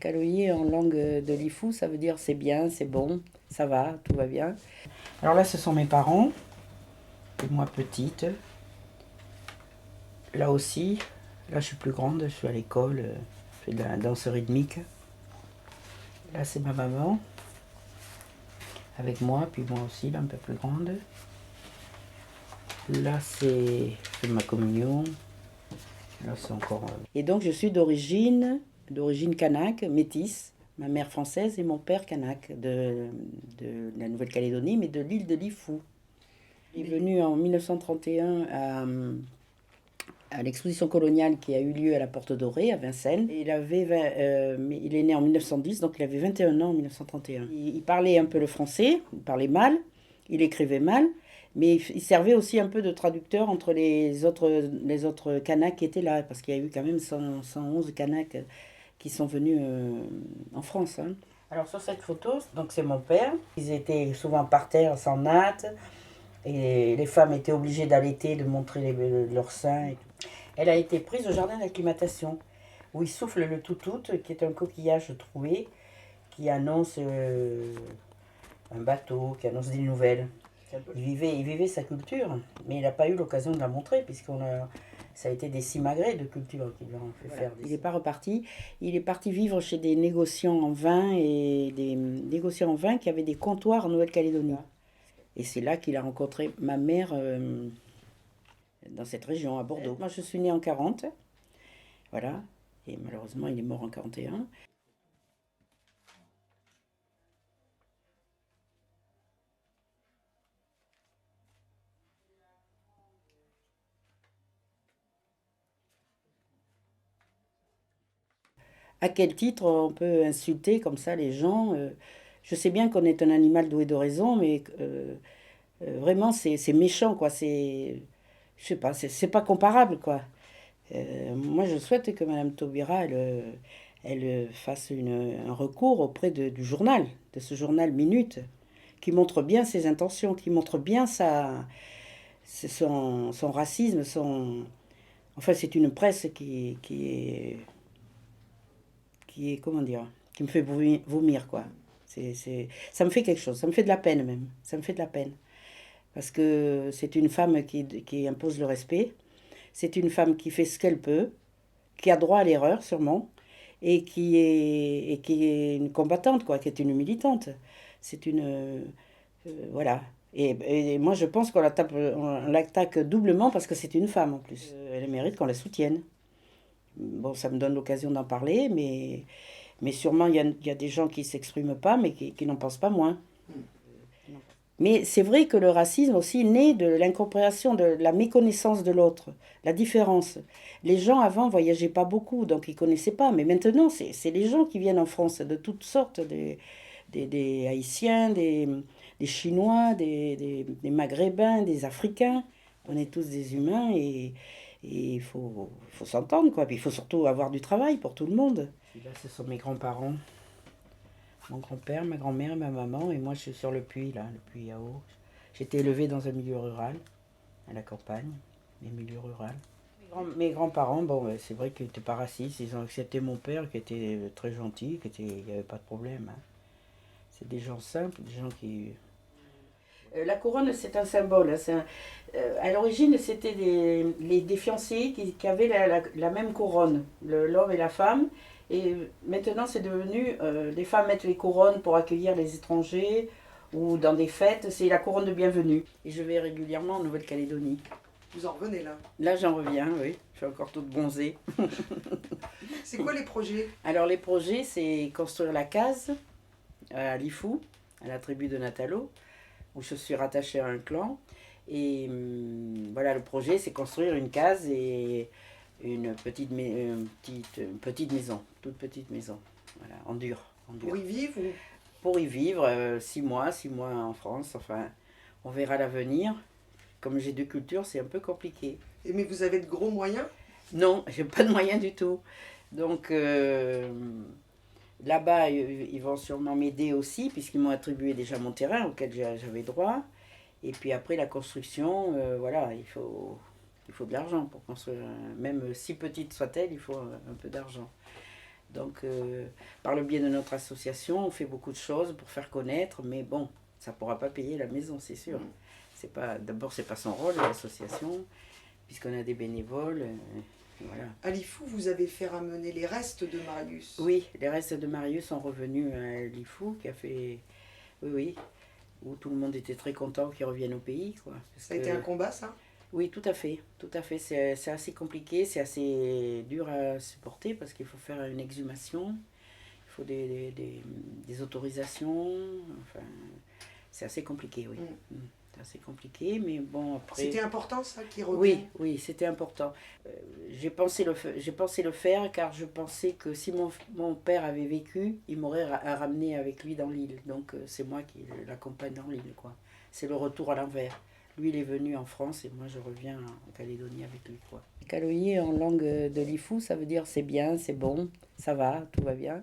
Kaloye en langue de l'Ifou, ça veut dire c'est bien, c'est bon, ça va, tout va bien. Alors là, ce sont mes parents, et moi petite. Là aussi, là je suis plus grande, je suis à l'école, je fais de la danse rythmique. Là c'est ma maman, avec moi, puis moi aussi, là un peu plus grande. Là c'est ma communion. Là c'est encore. Et donc je suis d'origine kanak, métisse. Ma mère française et mon père kanak de la Nouvelle-Calédonie, mais de l'île de Lifou. Il est venu en 1931 à l'exposition coloniale qui a eu lieu à la Porte Dorée, à Vincennes. Il est né en 1910, donc il avait 21 ans en 1931. Il parlait un peu le français, il parlait mal, il écrivait mal, mais il servait aussi un peu de traducteur entre les autres Kanaks qui étaient là, parce qu'il y a eu quand même 111 Kanaks qui sont venus en France. Hein. Alors sur cette photo, donc c'est mon père. Ils étaient souvent par terre, sans natte, et les femmes étaient obligées d'allaiter, de montrer leurs seins. Et tout. Elle a été prise au jardin d'acclimatation, où il souffle le toutout, qui est un coquillage troué, qui annonce un bateau, qui annonce des nouvelles. Il vivait sa culture, mais il n'a pas eu l'occasion de la montrer, ça a été des simagrées de culture qui lui ont fait faire. Il n'est pas reparti. Il est parti vivre chez des négociants en vin et des négociants en vin qui avaient des comptoirs en Nouvelle-Calédonie. Et c'est là qu'il a rencontré ma mère dans cette région, à Bordeaux. Moi, je suis née en 40, voilà, et malheureusement, il est mort en 41. À quel titre on peut insulter comme ça les gens Je sais bien qu'on est un animal doué de raison, mais vraiment, c'est méchant, quoi. Je sais pas, c'est pas comparable, quoi. Moi, je souhaite que Madame Taubira, elle fasse un recours auprès du journal, de ce journal Minute, qui montre bien ses intentions, qui montre bien son racisme, enfin, c'est une presse qui est, comment dire, qui me fait vomir, quoi. Ça me fait quelque chose, ça me fait de la peine même, ça me fait de la peine. Parce que c'est une femme qui impose le respect, c'est une femme qui fait ce qu'elle peut, qui a droit à l'erreur sûrement, et qui est une combattante, quoi, qui est une militante. C'est une... voilà. Et moi, je pense on l'attaque doublement parce que c'est une femme en plus. Elle mérite qu'on la soutienne. Bon, ça me donne l'occasion d'en parler, mais sûrement il y a des gens qui ne s'expriment pas, mais qui n'en pensent pas moins. Mais c'est vrai que le racisme aussi naît de l'incompréhension, de la méconnaissance de l'autre, la différence. Les gens avant voyageaient pas beaucoup, donc ils connaissaient pas. Mais maintenant, c'est les gens qui viennent en France de toutes sortes, des Haïtiens, des Chinois, des Maghrébins, des Africains. On est tous des humains et il faut s'entendre, quoi. Puis il faut surtout avoir du travail pour tout le monde. Et là, ce sont mes grands-parents. Mon grand-père, ma grand-mère et ma maman. Et moi, je suis sur le puits, là, le puits Yao. J'ai été élevée dans un milieu rural, à la campagne, les milieux ruraux. Mes grands-parents, bon, c'est vrai qu'ils n'étaient pas racistes. Ils ont accepté mon père, qui était très gentil, il n'y avait pas de problème. Hein. C'est des gens simples, des gens qui... la couronne, c'est un symbole. Hein, à l'origine, c'était des fiancés qui avaient la même couronne, l'homme et la femme. Et maintenant, c'est devenu, les femmes mettent les couronnes pour accueillir les étrangers ou dans des fêtes. C'est la couronne de bienvenue. Et je vais régulièrement en Nouvelle-Calédonie. Vous en revenez là? Là, j'en reviens, oui. Je suis encore toute bronzée. C'est quoi les projets? Alors, les projets, c'est construire la case à Lifou, à la tribu de Natalo, où je suis rattachée à un clan. Et voilà, le projet, c'est construire une case et une petite maison, toute petite maison, voilà, en dur. Pour y vivre ou... Pour y vivre, 6 mois en France, enfin, on verra l'avenir. Comme j'ai deux cultures, c'est un peu compliqué. Mais vous avez de gros moyens? Non, j'ai pas de moyens du tout. Donc là-bas, ils vont sûrement m'aider aussi, puisqu'ils m'ont attribué déjà mon terrain auquel j'avais droit. Et puis après, la construction, voilà, il faut de l'argent pour construire. Même si petite soit-elle, il faut un peu d'argent. Donc, par le biais de notre association, on fait beaucoup de choses pour faire connaître, mais bon, ça ne pourra pas payer la maison, c'est sûr. D'abord, c'est pas son rôle, l'association, puisqu'on a des bénévoles. Voilà. À Lifou, vous avez fait ramener les restes de Marius. Oui, les restes de Marius sont revenus à Lifou, qui a fait. Oui, oui, où tout le monde était très content qu'il revienne au pays, quoi. Ça a été un combat, ça? Oui, tout à fait, tout à fait. C'est assez compliqué, c'est assez dur à supporter parce qu'il faut faire une exhumation, il faut des autorisations, enfin, c'est assez compliqué, oui. C'est assez compliqué, mais bon, après... C'était important, ça, qu'il revienne? Oui, oui, c'était important. J'ai pensé le faire car je pensais que si mon père avait vécu, il m'aurait ramené avec lui dans l'île. Donc c'est moi qui l'accompagne dans l'île, quoi. C'est le retour à l'envers. Lui, il est venu en France et moi, je reviens en Calédonie avec lui, quoi. Kaloyi, en langue de Lifou, ça veut dire c'est bien, c'est bon, ça va, tout va bien.